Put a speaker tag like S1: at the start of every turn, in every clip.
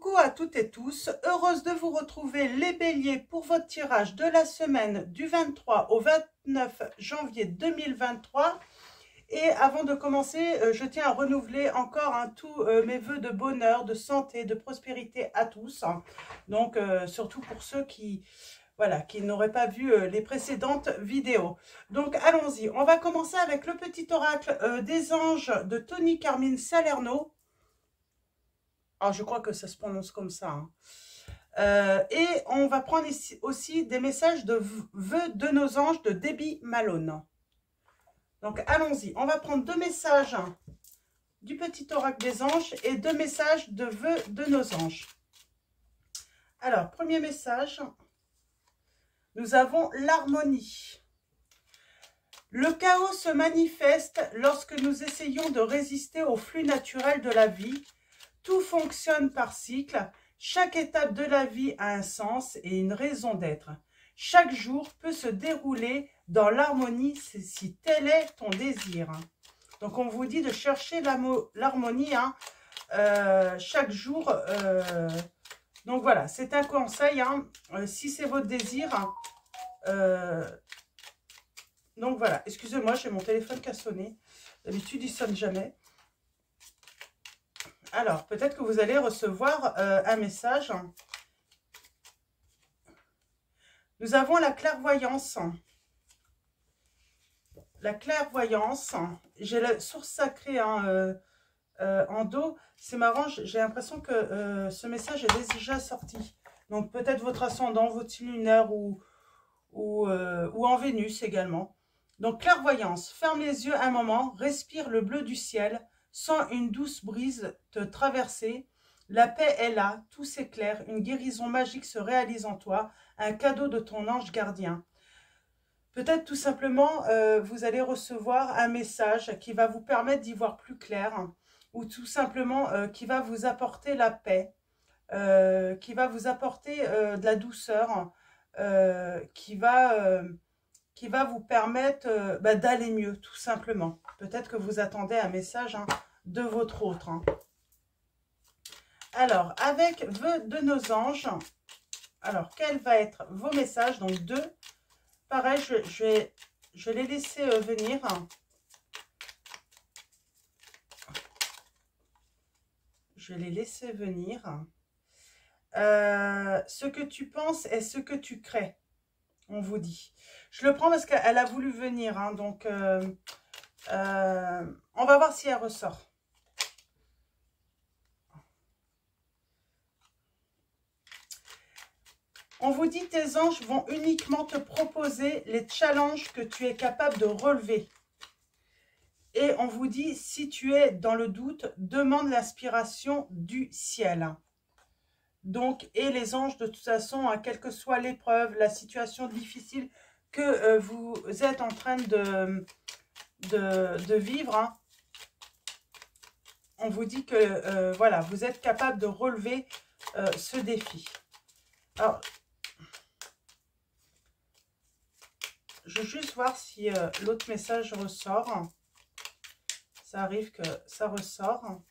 S1: Coucou à toutes et tous, heureuse de vous retrouver les béliers pour votre tirage de la semaine du 23 au 29 janvier 2023. Et avant de commencer, je tiens à renouveler encore tous mes vœux de bonheur, de santé, de prospérité à tous. Donc surtout pour ceux qui, voilà, qui n'auraient pas vu les précédentes vidéos. Donc allons-y, on va commencer avec le petit oracle des anges de Tony Carmine Salerno. Alors, je crois que ça se prononce comme ça. Et on va prendre ici aussi des messages de vœux de nos anges de Debbie Malone. Donc, allons-y. On va prendre 2 messages du petit oracle des anges et 2 messages de vœux de nos anges. Alors, premier message. Nous avons l'harmonie. Le chaos se manifeste lorsque nous essayons de résister au flux naturel de la vie. Tout fonctionne par cycle. Chaque étape de la vie a un sens et une raison d'être. Chaque jour peut se dérouler dans l'harmonie si tel est ton désir. Donc, on vous dit de chercher l'harmonie chaque jour. Donc, voilà, c'est un conseil. Si c'est votre désir. Donc, voilà. Excusez-moi, j'ai mon téléphone qui a sonné. D'habitude, il ne sonne jamais. Alors, peut-être que vous allez recevoir un message. Nous avons la clairvoyance. La clairvoyance. J'ai la source sacrée en dos. C'est marrant, j'ai l'impression que ce message est déjà sorti. Donc, peut-être votre ascendant, votre signe lunaire ou en Vénus également. Donc, clairvoyance. Ferme les yeux un moment, respire le bleu du ciel. Sens une douce brise te traverser. La paix est là, tout s'éclaire, une guérison magique se réalise en toi, un cadeau de ton ange gardien. Peut-être tout simplement, vous allez recevoir un message qui va vous permettre d'y voir plus clair, ou tout simplement qui va vous apporter la paix, qui va vous apporter de la douceur, qui va vous permettre d'aller mieux, tout simplement. Peut-être que vous attendez un message de votre autre. Alors, avec vœux de nos anges, alors, quel va être vos messages? Donc, 2. Pareil, je vais les laisser venir. Je vais les laisser venir. Ce que tu penses est ce que tu crées, on vous dit. Je le prends parce qu'elle a voulu venir. Donc, on va voir si elle ressort. On vous dit, tes anges vont uniquement te proposer les challenges que tu es capable de relever. Et on vous dit, si tu es dans le doute, demande l'inspiration du ciel. Donc, et les anges, de toute façon, quelle que soit l'épreuve, la situation difficile que vous êtes en train de vivre, on vous dit que, voilà, vous êtes capable de relever ce défi. Alors, je veux juste voir si l'autre message ressort. Ça arrive que ça ressort.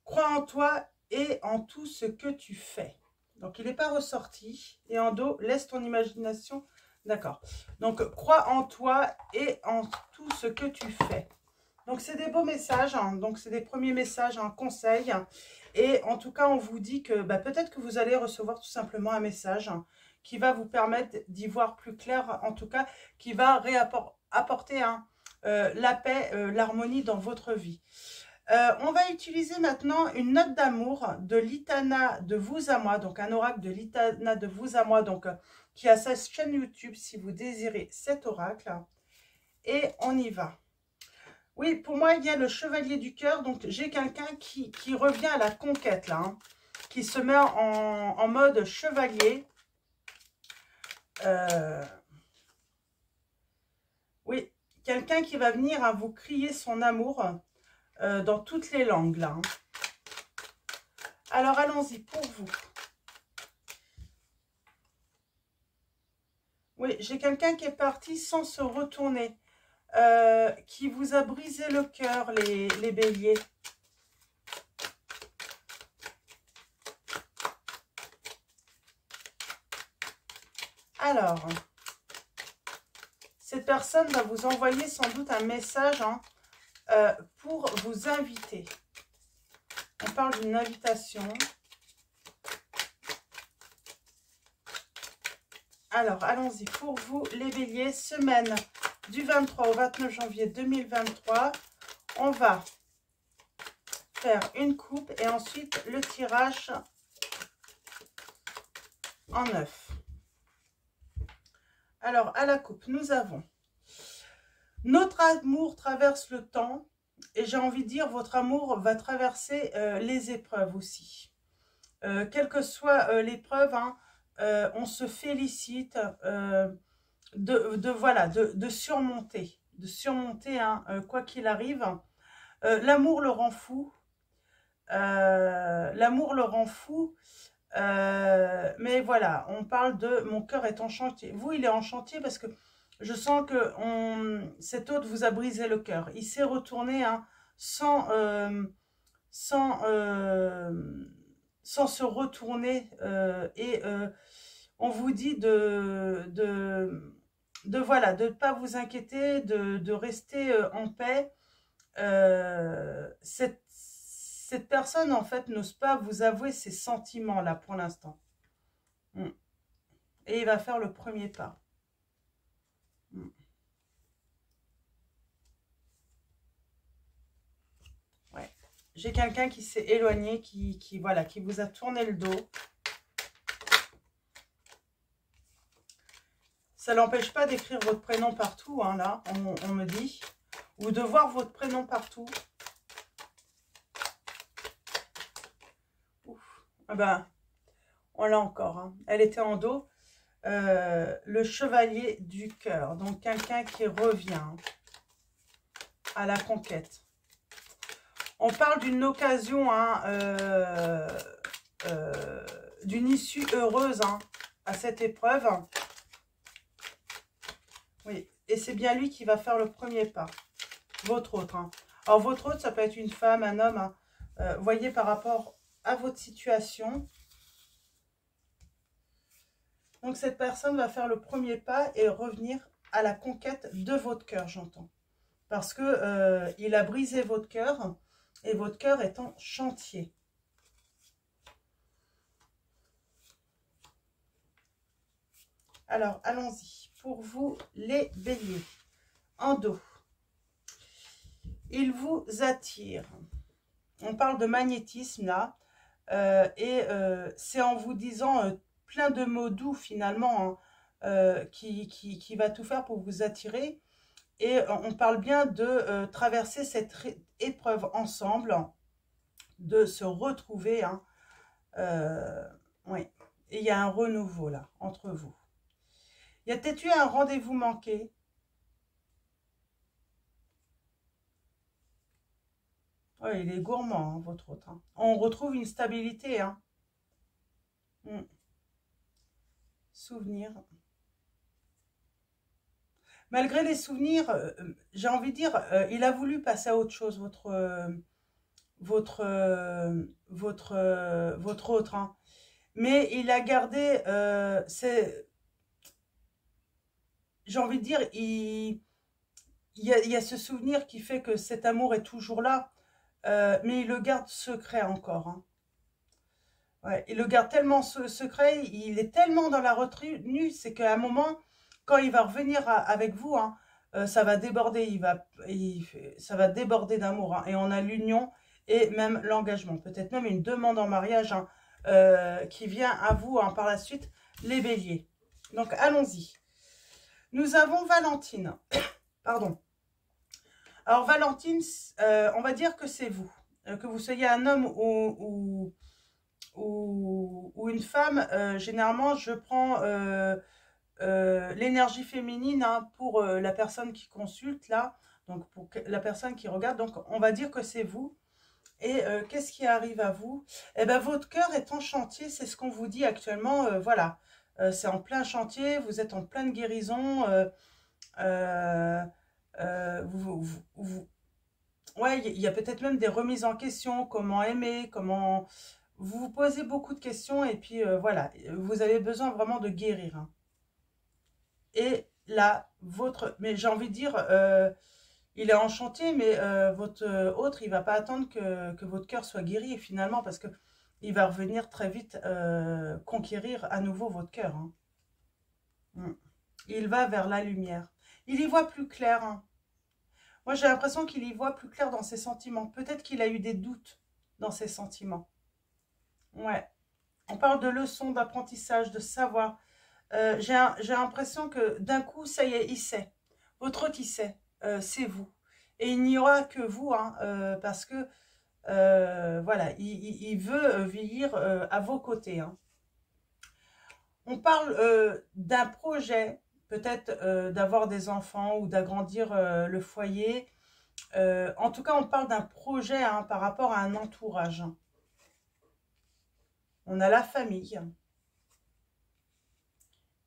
S1: Crois en toi et en tout ce que tu fais. Donc, il n'est pas ressorti. Et en dos, laisse ton imagination. D'accord. Donc, crois en toi et en tout ce que tu fais. Donc, c'est des beaux messages. Donc, c'est des premiers messages, un conseil. Et en tout cas, on vous dit que peut-être que vous allez recevoir tout simplement un message qui va vous permettre d'y voir plus clair. En tout cas, qui va apporter la paix, l'harmonie dans votre vie. On va utiliser maintenant une note d'amour de Litana de vous à moi. Donc, un oracle de Litana de vous à moi. Donc, qui a sa chaîne YouTube si vous désirez cet oracle. Et on y va. Oui, pour moi, il y a le chevalier du cœur. Donc, j'ai quelqu'un qui revient à la conquête, là. Qui se met en mode chevalier. Oui, quelqu'un qui va venir vous crier son amour dans toutes les langues, là. Alors, allons-y pour vous. Oui, j'ai quelqu'un qui est parti sans se retourner, qui vous a brisé le cœur, les béliers. Alors, cette personne va vous envoyer sans doute un message pour vous inviter. On parle d'une invitation. Alors, allons-y. Pour vous, les béliers, semaine du 23 au 29 janvier 2023, on va faire une coupe et ensuite le tirage en 9. Alors, à la coupe, nous avons notre amour traverse le temps et j'ai envie de dire, votre amour va traverser les épreuves aussi. Quelle que soit l'épreuve, hein, on se félicite de surmonter. Hein, quoi qu'il arrive. L'amour le rend fou. L'amour le rend fou. Mais voilà, on parle de mon cœur est en chantier. Vous, il est en chantier parce que je sens que cet autre vous a brisé le cœur. Il s'est retourné hein, sans se retourner et on vous dit voilà, de ne pas vous inquiéter, de rester en paix. Cette personne, en fait, n'ose pas vous avouer ses sentiments, là, pour l'instant. Et il va faire le premier pas. Ouais. J'ai quelqu'un qui s'est éloigné, voilà, qui vous a tourné le dos. Ça ne l'empêche pas d'écrire votre prénom partout, hein, là, on me dit. Ou de voir votre prénom partout. Ouf. Ah ben, on l'a encore. Hein. Elle était en dos. Le chevalier du cœur. Donc, quelqu'un qui revient à la conquête. On parle d'une occasion, hein, d'une issue heureuse hein, à cette épreuve. Oui, et c'est bien lui qui va faire le premier pas. Votre autre. Hein. Alors, votre autre, ça peut être une femme, un homme. Hein. Voyez par rapport à votre situation. Donc, cette personne va faire le premier pas et revenir à la conquête de votre cœur, j'entends. Parce que il a brisé votre cœur et votre cœur est en chantier. Alors, allons-y. Pour vous, les béliers, en dos, il vous attire. On parle de magnétisme, là. C'est en vous disant plein de mots doux, finalement, hein, qui va tout faire pour vous attirer. Et on parle bien de traverser cette épreuve ensemble, de se retrouver. Hein, oui. Et il y a un renouveau, là, entre vous. Il y a peut-être eu un rendez-vous manqué. Oui, il est gourmand, hein, votre autre. Hein. On retrouve une stabilité. Hein. Souvenirs. Malgré les souvenirs, j'ai envie de dire, il a voulu passer à autre chose, votre autre. Hein. Mais il a gardé, j'ai envie de dire, il y a ce souvenir qui fait que cet amour est toujours là, mais il le garde secret encore. Hein. Ouais, il le garde tellement secret, il est tellement dans la retenue, c'est qu'à un moment, quand il va revenir avec vous, hein, ça va déborder, ça va déborder d'amour. Hein, et on a l'union et même l'engagement, peut-être même une demande en mariage hein, qui vient à vous hein, par la suite, les béliers. Donc, allons-y. Nous avons Valentine. Pardon. Alors, Valentine, on va dire que c'est vous. Que vous soyez un homme ou une femme, généralement, je prends l'énergie féminine hein, pour la personne qui consulte, là. Donc, pour la personne qui regarde. Donc, on va dire que c'est vous. Et qu'est-ce qui arrive à vous? Eh bien, votre cœur est en chantier. C'est ce qu'on vous dit actuellement. Voilà. c'est en plein chantier, vous êtes en pleine guérison. Euh, ouais, il y a peut-être même des remises en question, comment aimer, comment... Vous vous posez beaucoup de questions et puis voilà, vous avez besoin vraiment de guérir, hein. Et là, mais j'ai envie de dire, il est en chantier, mais votre autre, il va pas attendre que votre cœur soit guéri finalement, parce que il va revenir très vite conquérir à nouveau votre cœur, hein. Mm. Il va vers la lumière. Il y voit plus clair, hein. Moi, j'ai l'impression qu'il y voit plus clair dans ses sentiments. Peut-être qu'il a eu des doutes dans ses sentiments. Ouais. On parle de leçons, d'apprentissage, de savoir. J'ai l'impression que d'un coup, ça y est, il sait. Votre autre, il sait. C'est vous. Et il n'y aura que vous, hein, parce que, voilà, il veut vieillir à vos côtés, hein. On parle d'un projet, peut-être d'avoir des enfants ou d'agrandir le foyer. En tout cas, on parle d'un projet, hein, par rapport à un entourage. On a la famille.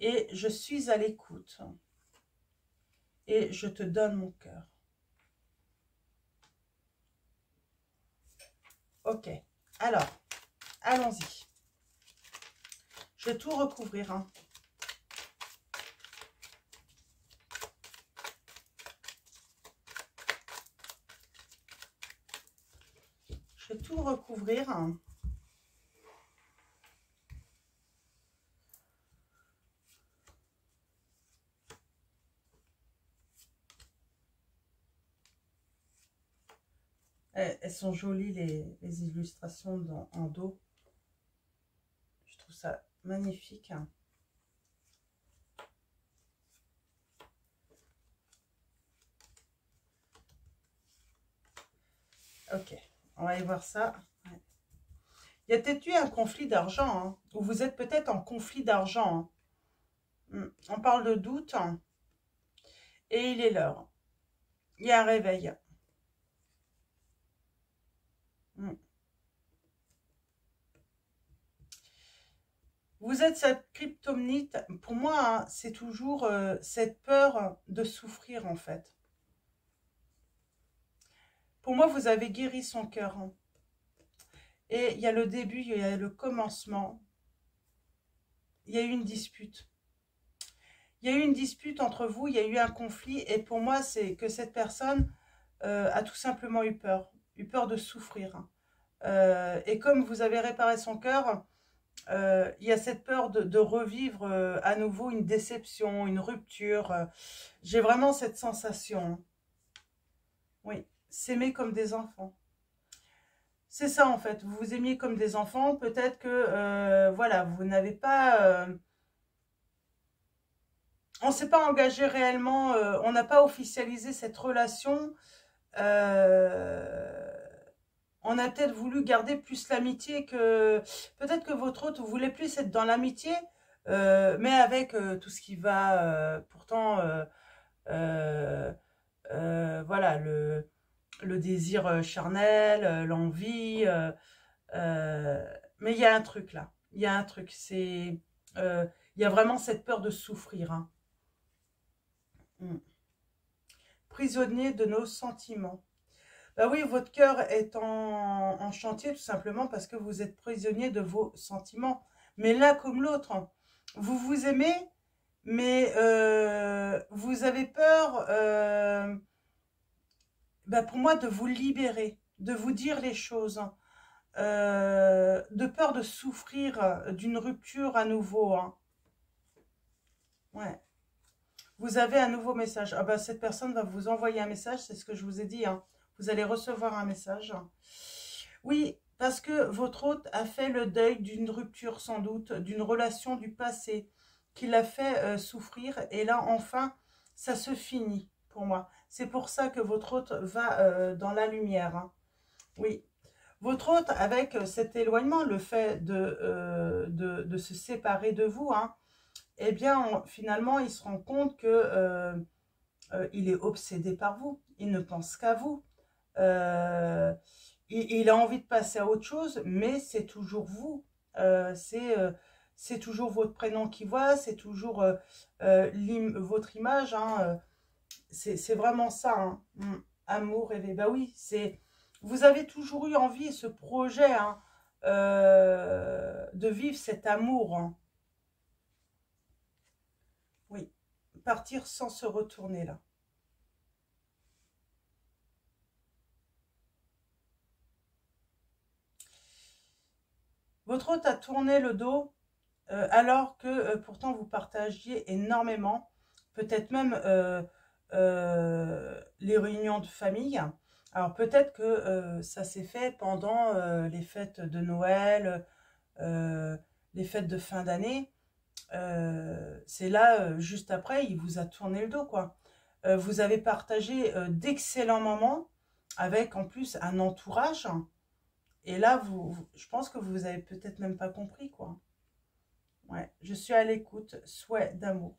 S1: Et je suis à l'écoute. Et je te donne mon cœur. Ok. Alors, allons-y. Je vais tout recouvrir, hein. Je vais tout recouvrir, hein. Elles sont jolies, les illustrations en dos. Je trouve ça magnifique, hein. Ok, on va aller voir ça. Ouais. Il y a peut-être eu un conflit d'argent, hein, ou vous êtes peut-être en conflit d'argent, hein. On parle de doute, hein, et il est l'heure. Il y a un réveil. Mm. Vous êtes cette kryptonite, pour moi, hein, c'est toujours cette peur de souffrir, en fait. Pour moi, vous avez guéri son cœur, hein. Et il y a le début, il y a le commencement. Il y a eu une dispute. Il y a eu une dispute entre vous, il y a eu un conflit. Et pour moi, c'est que cette personne a tout simplement eu peur de souffrir, hein. Et comme vous avez réparé son cœur, il y a cette peur de revivre à nouveau une déception, une rupture. J'ai vraiment cette sensation, hein. Oui, s'aimer comme des enfants. C'est ça en fait, vous vous aimiez comme des enfants, peut-être que voilà, vous n'avez pas... on ne s'est pas engagé réellement, on n'a pas officialisé cette relation. euh, on a peut-être voulu garder plus l'amitié que... Peut-être que votre autre voulait plus être dans l'amitié, mais avec tout ce qui va pourtant... euh, voilà, le désir charnel, l'envie. Mais il y a un truc là. Il y a un truc. Il y a vraiment cette peur de souffrir, hein. Mm. Prisonnier de nos sentiments. Bah oui, votre cœur est en chantier tout simplement parce que vous êtes prisonnier de vos sentiments. Mais l'un comme l'autre, hein. Vous vous aimez, mais vous avez peur, bah pour moi, de vous libérer, de vous dire les choses, hein. De peur de souffrir d'une rupture à nouveau, hein. Ouais. Vous avez un nouveau message. Ah bah, cette personne va vous envoyer un message, c'est ce que je vous ai dit, hein. Vous allez recevoir un message. Oui, parce que votre hôte a fait le deuil d'une rupture sans doute, d'une relation du passé qui l'a fait souffrir. Et là, enfin, ça se finit pour moi. C'est pour ça que votre hôte va dans la lumière, hein. Oui. Votre hôte, avec cet éloignement, le fait de se séparer de vous, hein, eh bien, finalement, il se rend compte que il est obsédé par vous. Il ne pense qu'à vous. Euh, il a envie de passer à autre chose, mais c'est toujours vous. c'est toujours votre prénom qui voit, c'est toujours votre image. Hein, c'est vraiment ça. Hein. Amour, rêver. Bah oui, vous avez toujours eu envie et ce projet hein, de vivre cet amour. Hein. Oui, partir sans se retourner là. Votre hôte a tourné le dos alors que pourtant vous partagiez énormément, peut-être même les réunions de famille. Alors peut-être que ça s'est fait pendant les fêtes de Noël, les fêtes de fin d'année. C'est là, juste après, il vous a tourné le dos, quoi. Vous avez partagé d'excellents moments avec en plus un entourage. Et là, je pense que vous avez peut-être même pas compris, quoi. Ouais, je suis à l'écoute, souhait d'amour.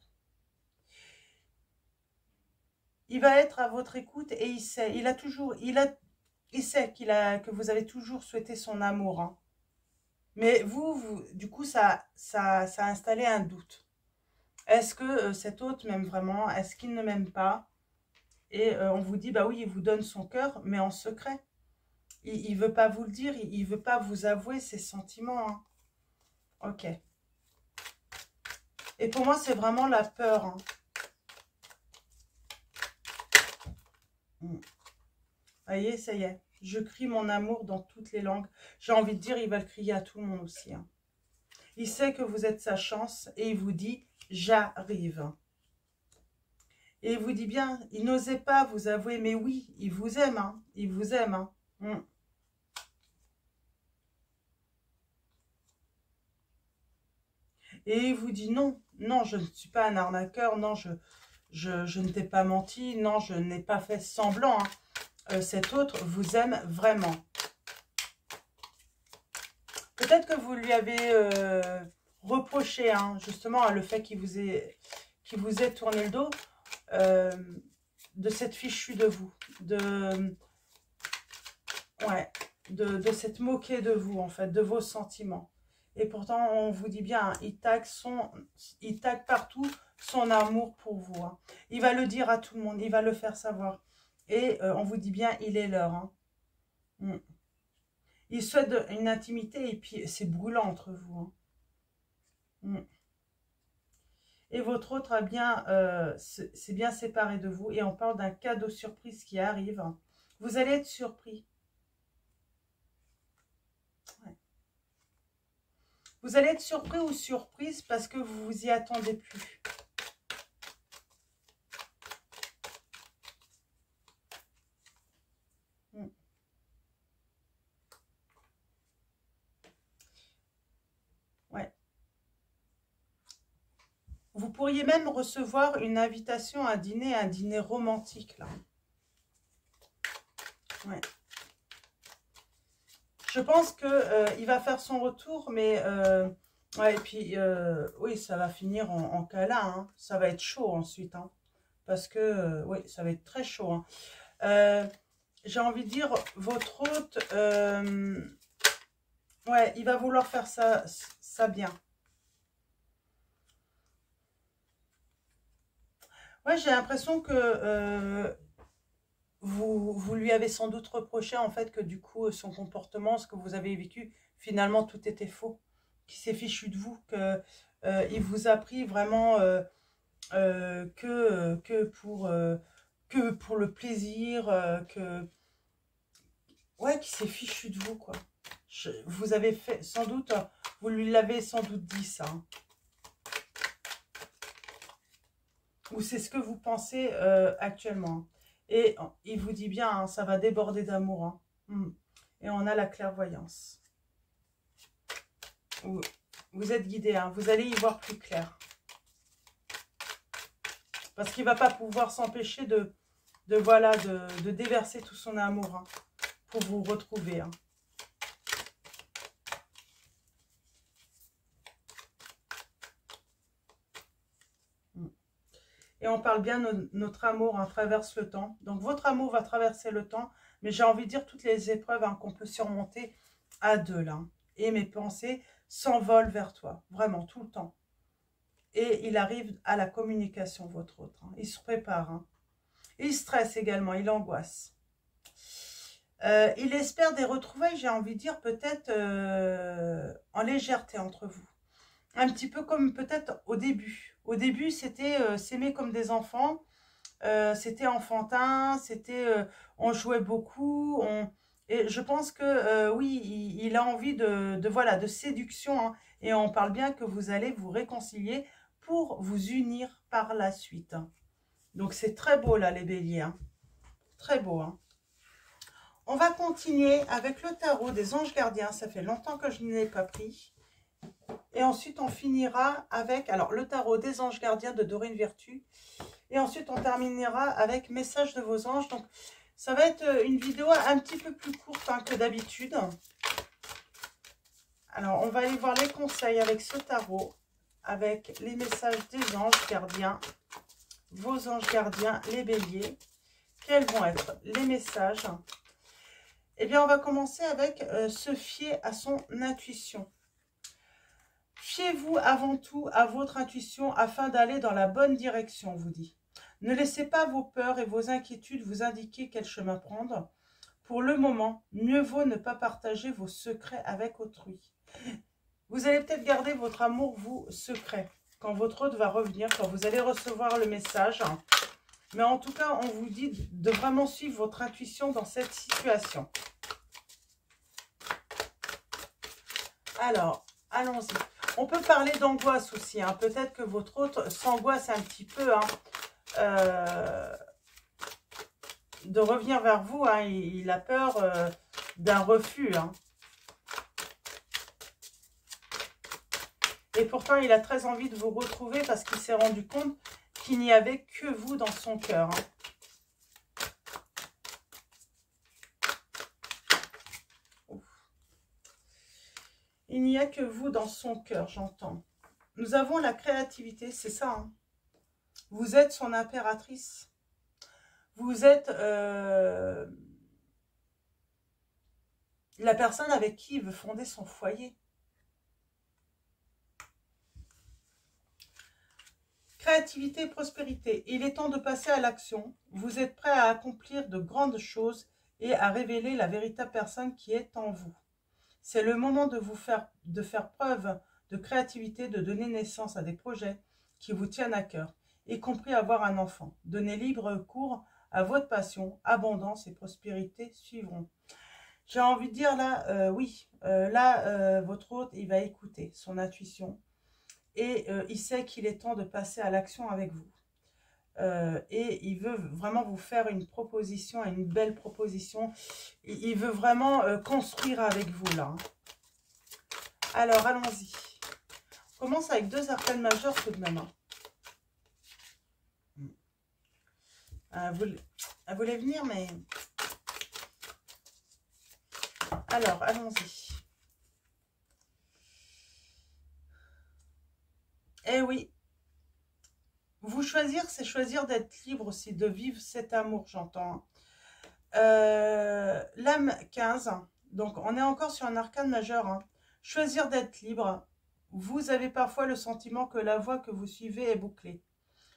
S1: Il va être à votre écoute et il sait, il sait que vous avez toujours souhaité son amour. Hein. Mais du coup, ça a installé un doute. Est-ce que cet autre m'aime vraiment? Est-ce qu'il ne m'aime pas? Et on vous dit, bah oui, il vous donne son cœur, mais en secret. Il ne veut pas vous le dire, il ne veut pas vous avouer ses sentiments. Hein. Ok. Et pour moi, c'est vraiment la peur. Hein. Vous voyez, ça y est. Je crie mon amour dans toutes les langues. J'ai envie de dire, il va le crier à tout le monde aussi. Hein. Il sait que vous êtes sa chance et il vous dit, j'arrive. Et il vous dit bien, il n'osait pas vous avouer, mais oui, il vous aime. Hein. Il vous aime. Hein. Et il vous dit non, non, je ne suis pas un arnaqueur, non, je ne t'ai pas menti, non, je n'ai pas fait semblant. Hein. Cet autre vous aime vraiment. Peut-être que vous lui avez reproché, hein, justement, le fait qu'il vous ait tourné le dos, de cette fichue de vous, ouais, de s'être moqué de vous, en fait, de vos sentiments. Et pourtant, on vous dit bien, il tag partout son amour pour vous. Hein. Il va le dire à tout le monde, il va le faire savoir. Et on vous dit bien, il est l'heure. Hein. Il souhaite une intimité et puis c'est brûlant entre vous. Hein. Et votre autre a bien, c'est bien séparé de vous. Et on parle d'un cadeau surprise qui arrive. Vous allez être surpris. Ouais. Vous allez être surpris ou surprise parce que vous vous y attendez plus. Ouais. Vous pourriez même recevoir une invitation à un dîner romantique, là. Ouais. Je pense qu'il va faire son retour, mais... ouais, et puis, oui, ça va finir en câlin. Hein. Ça va être chaud ensuite. Hein, parce que, oui, ça va être très chaud. Hein. J'ai envie de dire, votre hôte... ouais, il va vouloir faire ça bien. Ouais, j'ai l'impression que... vous lui avez sans doute reproché en fait que du coup son comportement, ce que vous avez vécu, finalement tout était faux, qu'il s'est fichu de vous, que il vous a pris vraiment que pour le plaisir, ouais, qu'il s'est fichu de vous quoi. Vous avez fait sans doute, vous lui l'avez sans doute dit ça. Hein. Ou c'est ce que vous pensez actuellement. Et il vous dit bien, hein, ça va déborder d'amour. Hein. Et on a la clairvoyance. Vous êtes guidé, hein, vous allez y voir plus clair. Parce qu'il ne va pas pouvoir s'empêcher de déverser tout son amour hein, pour vous retrouver. Hein. Et on parle bien de notre amour hein, traverse le temps. Donc votre amour va traverser le temps. Mais j'ai envie de dire toutes les épreuves hein, qu'on peut surmonter à deux là. Et mes pensées s'envole vers toi, vraiment, tout le temps. Et il arrive à la communication, votre autre. Hein. Il se prépare. Hein. Il stresse également, il angoisse. Il espère des retrouvailles, j'ai envie de dire, peut-être en légèreté entre vous. Un petit peu comme peut-être au début. Au début, c'était s'aimer comme des enfants. C'était enfantin, on jouait beaucoup. Et je pense que oui, il a envie voilà, de séduction. Hein, et on parle bien que vous allez vous réconcilier pour vous unir par la suite. Donc c'est très beau là, les béliers. Hein. Très beau. Hein. On va continuer avec le tarot des anges gardiens. Ça fait longtemps que je n'ai pas pris. Et ensuite, on finira avec le tarot des anges gardiens de Dorine Virtue. Et ensuite, on terminera avec message de vos anges. Donc, ça va être une vidéo un petit peu plus courte hein, que d'habitude. Alors, on va aller voir les conseils avec ce tarot. Avec les messages des anges gardiens. Vos anges gardiens, les béliers. Quels vont être les messages? Eh bien, on va commencer avec se fier à son intuition. Fiez-vous avant tout à votre intuition afin d'aller dans la bonne direction, vous dit. Ne laissez pas vos peurs et vos inquiétudes vous indiquer quel chemin prendre. Pour le moment, mieux vaut ne pas partager vos secrets avec autrui. Vous allez peut-être garder votre amour, vous, secret. Quand votre hôte va revenir, quand vous allez recevoir le message. Mais en tout cas, on vous dit de vraiment suivre votre intuition dans cette situation. Alors, allons-y. On peut parler d'angoisse aussi. Hein. Peut-être que votre hôte s'angoisse un petit peu de revenir vers vous. Hein. Il a peur d'un refus. Hein. Et pourtant, il a très envie de vous retrouver parce qu'il s'est rendu compte qu'il n'y avait que vous dans son cœur. Hein. Il n'y a que vous dans son cœur, j'entends. Nous avons la créativité, c'est ça. Hein. Vous êtes son impératrice. Vous êtes la personne avec qui il veut fonder son foyer. Créativité et prospérité. Il est temps de passer à l'action. Vous êtes prêt à accomplir de grandes choses et à révéler la véritable personne qui est en vous. C'est le moment de faire preuve de créativité, de donner naissance à des projets qui vous tiennent à cœur, y compris avoir un enfant. Donnez libre cours à votre passion, abondance et prospérité suivront. J'ai envie de dire là, oui, votre hôte, il va écouter son intuition et il sait qu'il est temps de passer à l'action avec vous. Et il veut vraiment vous faire une proposition, une belle proposition. Il veut vraiment construire avec vous là. Alors, allons-y. On commence avec 2 arcanes majeures tout de même. Elle voulait venir, mais... Alors, allons-y. Eh oui. Vous choisir, c'est choisir d'être libre aussi, de vivre cet amour, j'entends. L'âme 15. Donc, on est encore sur un arcane majeur. Hein. Choisir d'être libre. Vous avez parfois le sentiment que la voie que vous suivez est bouclée.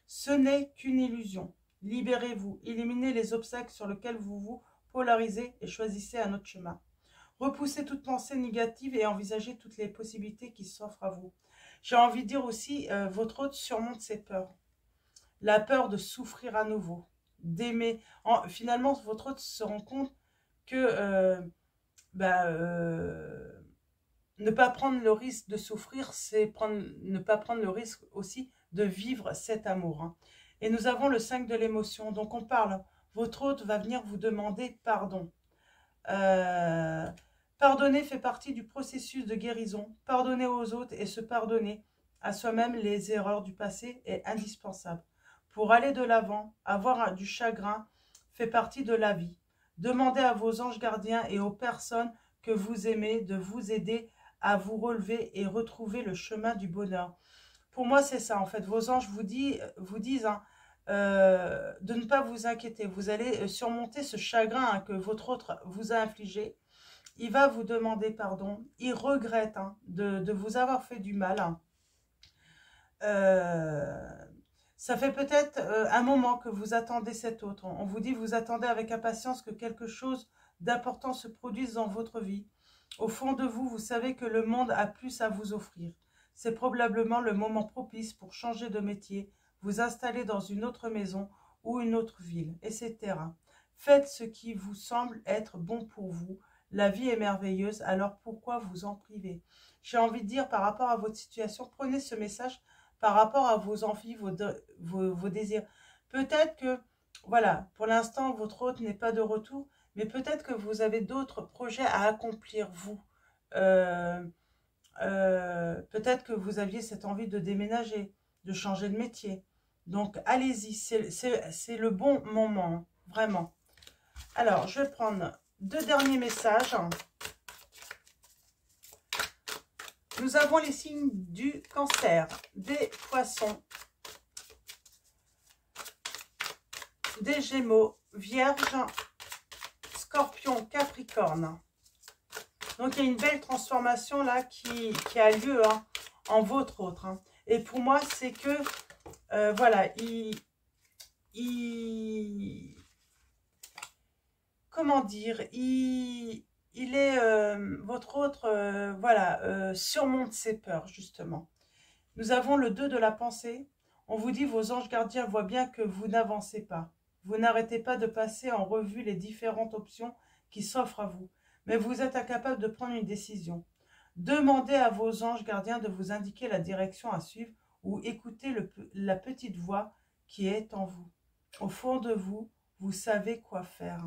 S1: Ce n'est qu'une illusion. Libérez-vous. Éliminez les obstacles sur lesquels vous vous polarisez et choisissez un autre chemin. Repoussez toute pensée négative et envisagez toutes les possibilités qui s'offrent à vous. J'ai envie de dire aussi, votre hôte surmonte ses peurs. La peur de souffrir à nouveau, d'aimer. Finalement, votre hôte se rend compte que ne pas prendre le risque de souffrir, c'est ne pas prendre le risque aussi de vivre cet amour. Hein. Et nous avons le 5 de l'émotion. Donc on parle, votre hôte va venir vous demander pardon. Pardonner fait partie du processus de guérison. Pardonner aux autres et se pardonner à soi-même les erreurs du passé est indispensable. Pour aller de l'avant, avoir du chagrin fait partie de la vie. Demandez à vos anges gardiens et aux personnes que vous aimez de vous aider à vous relever et retrouver le chemin du bonheur. Pour moi, c'est ça en fait. Vos anges vous disent hein, de ne pas vous inquiéter. Vous allez surmonter ce chagrin hein, que votre autre vous a infligé. il va vous demander pardon. Il regrette hein, de vous avoir fait du mal. Ça fait peut-être un moment que vous attendez cet autre. On vous dit, vous attendez avec impatience que quelque chose d'important se produise dans votre vie. Au fond de vous, vous savez que le monde a plus à vous offrir. C'est probablement le moment propice pour changer de métier, vous installer dans une autre maison ou une autre ville, etc. Faites ce qui vous semble être bon pour vous. La vie est merveilleuse, alors pourquoi vous en priver? J'ai envie de dire par rapport à votre situation, prenez ce message par rapport à vos envies, vos désirs. Peut-être que, voilà, pour l'instant, votre hôte n'est pas de retour, mais peut-être que vous avez d'autres projets à accomplir, vous. Peut-être que vous aviez cette envie de déménager, de changer de métier. Donc, allez-y, c'est le bon moment, vraiment. Alors, je vais prendre 2 derniers messages. Nous avons les signes du cancer, des poissons, des gémeaux, vierge, scorpion, capricorne. Donc, il y a une belle transformation là qui a lieu hein, en votre autre. Hein. Et pour moi, c'est que, voilà, comment dire, il est, votre autre, voilà, surmonte ses peurs, justement. Nous avons le 2 de la pensée. On vous dit, vos anges gardiens voient bien que vous n'avancez pas. Vous n'arrêtez pas de passer en revue les différentes options qui s'offrent à vous. Mais vous êtes incapable de prendre une décision. Demandez à vos anges gardiens de vous indiquer la direction à suivre ou écoutez la petite voix qui est en vous. Au fond de vous, vous savez quoi faire.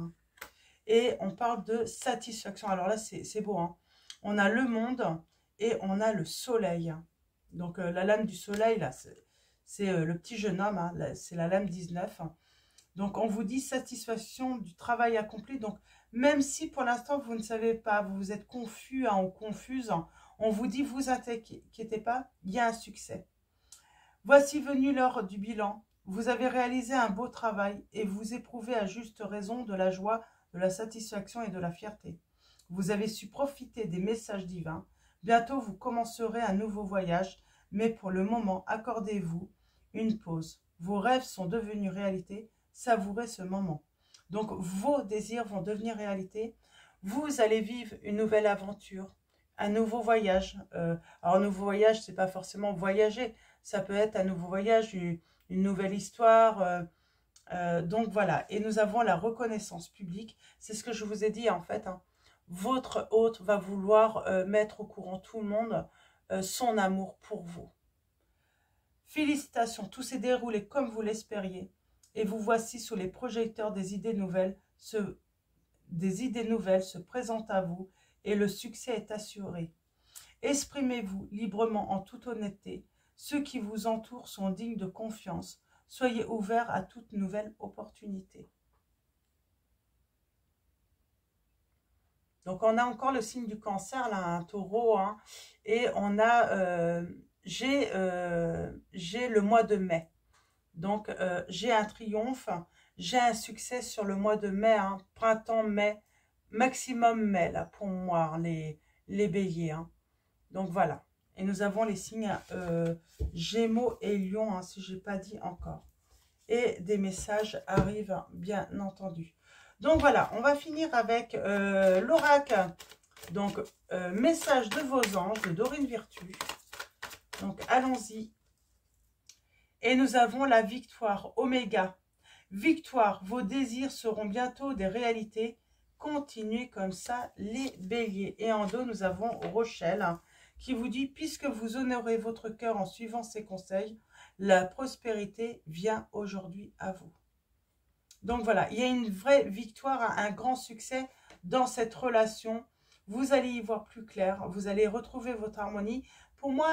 S1: Et on parle de satisfaction. Alors là, c'est beau. Hein. On a le monde et on a le soleil. Donc la lame du soleil, là, c'est le petit jeune homme. Hein, c'est la lame 19. Donc on vous dit satisfaction du travail accompli. Donc même si pour l'instant vous ne savez pas, vous êtes confus hein, ou confuse, on vous dit vous inquiétez pas, il y a un succès. Voici venu l'heure du bilan. Vous avez réalisé un beau travail et vous éprouvez à juste raison de la joie, de la satisfaction et de la fierté. Vous avez su profiter des messages divins. Bientôt, vous commencerez un nouveau voyage, mais pour le moment, accordez-vous une pause. Vos rêves sont devenus réalité. Savourez ce moment. Donc, vos désirs vont devenir réalité. Vous allez vivre une nouvelle aventure, un nouveau voyage. Alors, un nouveau voyage, c'est pas forcément voyager. Ça peut être un nouveau voyage, une nouvelle histoire. Donc voilà, et nous avons la reconnaissance publique. C'est ce que je vous ai dit en fait. Hein. Votre hôte va vouloir mettre au courant tout le monde son amour pour vous. Félicitations, tout s'est déroulé comme vous l'espériez. Et vous voici sous les projecteurs des idées nouvelles. Des idées nouvelles se présentent à vous et le succès est assuré. Exprimez-vous librement en toute honnêteté. Ceux qui vous entourent sont dignes de confiance. Soyez ouverts à toute nouvelle opportunité. Donc, on a encore le signe du cancer, là, un taureau. Hein, et on a, j'ai le mois de mai. Donc, j'ai un triomphe. J'ai un succès sur le mois de mai. Hein, printemps, mai. Maximum mai, là, pour moi, hein, les béliers. Hein. Donc, voilà. Et nous avons les signes Gémeaux et Lion, hein, si je n'ai pas dit encore. Et des messages arrivent, bien entendu. Donc, voilà, on va finir avec l'oracle. Donc, message de vos anges, de Dorine Virtue. Donc, allons-y. Et nous avons la victoire, Oméga. Victoire, vos désirs seront bientôt des réalités. Continuez comme ça, les béliers. Et en dos, nous avons Rochelle, hein, qui vous dit, puisque vous honorez votre cœur en suivant ses conseils, la prospérité vient aujourd'hui à vous. Donc voilà, il y a une vraie victoire, un grand succès dans cette relation. Vous allez y voir plus clair, vous allez retrouver votre harmonie. Pour moi,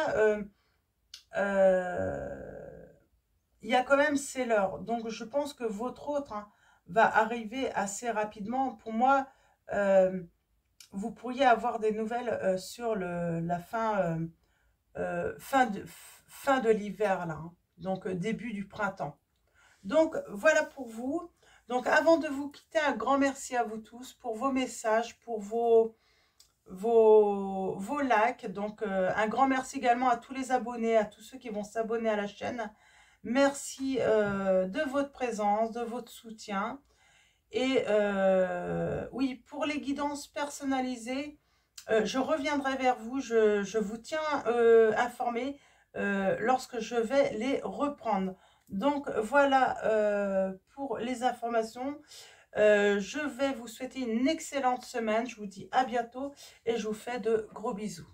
S1: il y a quand même c'est l'heure. Donc je pense que votre autre hein, va arriver assez rapidement. Pour moi, vous pourriez avoir des nouvelles sur la fin de l'hiver, là. Hein. Donc, début du printemps. Donc, voilà pour vous. Donc, avant de vous quitter, un grand merci à vous tous pour vos messages, pour vos vos likes. Donc, un grand merci également à tous les abonnés, à tous ceux qui vont s'abonner à la chaîne. Merci de votre présence, de votre soutien. Et oui, pour les guidances personnalisées, je reviendrai vers vous. Je vous tiens informé lorsque je vais les reprendre. Donc, voilà pour les informations. Je vais vous souhaiter une excellente semaine. Je vous dis à bientôt et je vous fais de gros bisous.